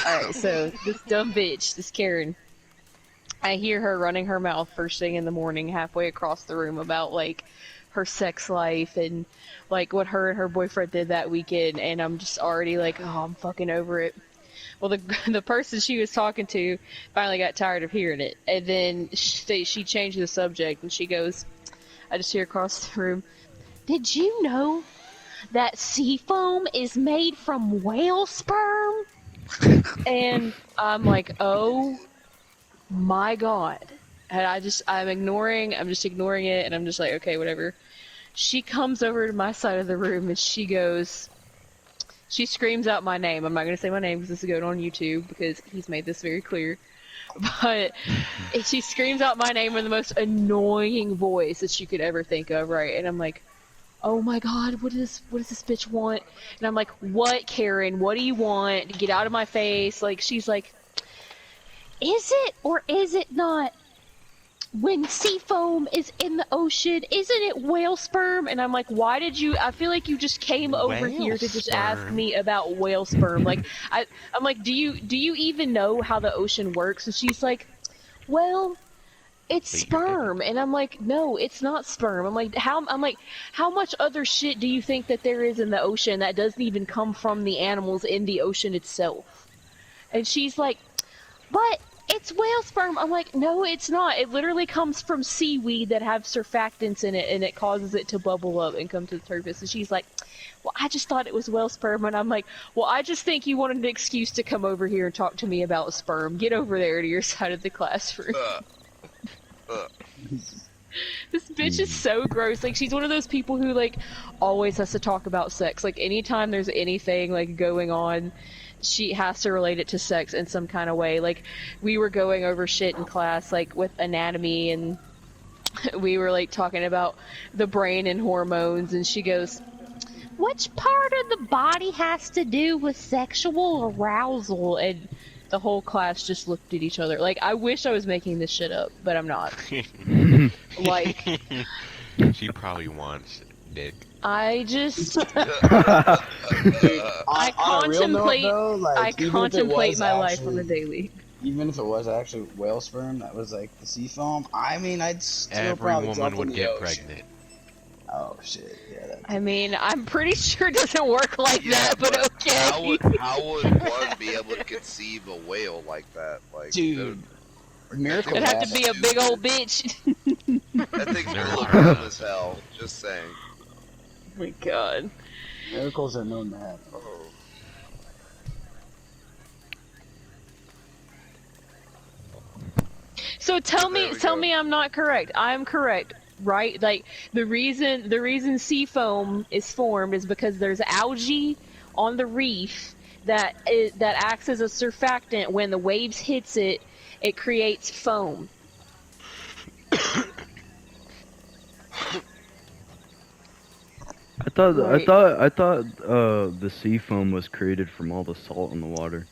Alright, so this dumb bitch, this Karen, I hear her running her mouth first thing in the morning halfway across the room about, like, her sex life and, like, what her and her boyfriend did that weekend, and I'm just already like, oh, I'm fucking over it. Well, the person she was talking to finally got tired of hearing it, and then she changed the subject, and she goes, I just hear across the room, did you know that sea foam is made from whale sperm? And I'm like, oh my god. And I'm just ignoring it, and I'm just like, okay, whatever. She comes over to my side of the room, and she screams out my name. I'm not going to say my name because this is going on YouTube because he's made this very clear. But she screams out my name in the most annoying voice that you could ever think of, right? And I'm like, oh my god, what does this bitch want? And I'm like, what, Karen? What do you want? Get out of my face. Like, she's like, is it or is it not? When sea foam is in the ocean, isn't it whale sperm? And I'm like, why did you, I feel like you just came over here to just ask me about whale sperm. Like, I'm like, do you even know how the ocean works? And she's like, well, it's sperm. And I'm like, no, it's not sperm. I'm like, how much other shit do you think that there is in the ocean that doesn't even come from the animals in the ocean itself? And she's like, but it's whale sperm. I'm like, no, it's not. It literally comes from seaweed that have surfactants in it, and it causes it to bubble up and come to the surface. And she's like, well, I just thought it was whale sperm. And I'm like, well, I just think you wanted an excuse to come over here and talk to me about sperm. Get over there to your side of the classroom. This bitch is so gross. Like, she's one of those people who, like, always has to talk about sex. Like, anytime there's anything, like, going on, she has to relate it to sex in some kind of way. Like, we were going over shit in class, like, with anatomy, and we were, like, talking about the brain and hormones, and she goes, which part of the body has to do with sexual arousal? And the whole class just looked at each other. Like, I wish I was making this shit up, but I'm not. Like, she probably wants dick. I just I contemplate though, like, I contemplate my life on a daily. Even if it was actually whale sperm that was like the sea foam, I mean, I'd still Every probably woman jump would in the get ocean. pregnant. Oh shit, yeah. That... I mean, I'm pretty sure it doesn't work like that, but okay. How would one be able to conceive a whale like that? Like, dude, miracle. It'd have to be a big old bitch. That thing's gonna look dumb as hell. Just saying. Oh my god. Miracles are known to happen. Oh. So tell me I'm not correct. I'm correct, right? Like, the reason sea foam is formed is because there's algae on the reef that acts as a surfactant. When the waves hits it, it creates foam. I thought Right. the sea foam was created from all the salt in the water,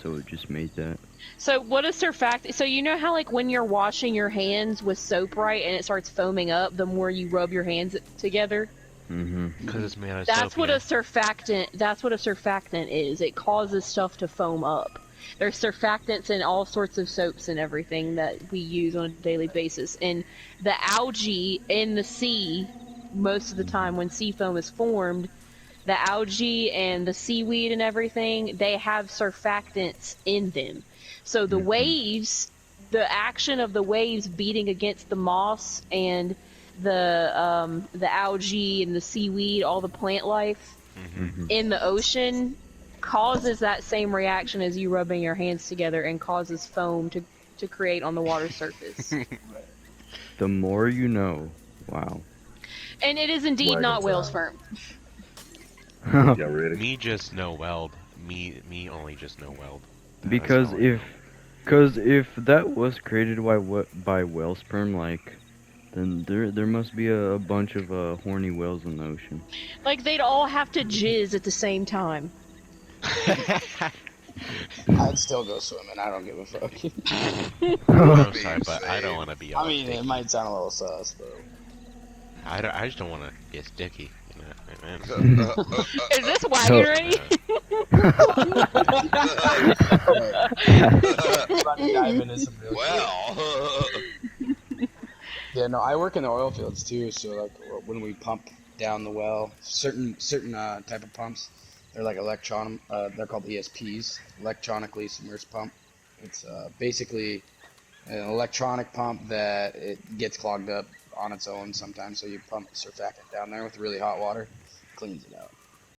so it just made that. So what is surfactant? So you know how, like, when you're washing your hands with soap, right, and it starts foaming up the more you rub your hands together? Mm-hmm. Because it's made out of That's soap, what yeah. a surfactant. That's what a surfactant is. It causes stuff to foam up. There's surfactants in all sorts of soaps and everything that we use on a daily basis. And the algae in the sea, most of the time when sea foam is formed, the algae and the seaweed and everything, they have surfactants in them. So the waves, the action of the waves beating against the moss and the algae and the seaweed, all the plant life in the ocean, causes that same reaction as you rubbing your hands together and causes foam to create on the water surface. The more you know. Wow. And it is indeed not whale sperm. Yeah, really. Me just no weld. Me only just no weld. Because if that was created by whale sperm, like, then there must be a bunch of horny whales in the ocean. Like, they'd all have to jizz at the same time. I'd still go swimming. I don't give a fuck. I'm sorry, but I don't want to be. I mean, it might sound a little sus, but I just don't want to get sticky. You know, Is this wagon ready? About to dive into some real shit. well, Yeah, no, I work in the oil fields too. So like when we pump down the well, certain type of pumps, they're like they're called ESPs, electronically submerged pump. It's basically an electronic pump that it gets clogged up on its own sometimes. So you pump surfactant down there with really hot water, cleans it out.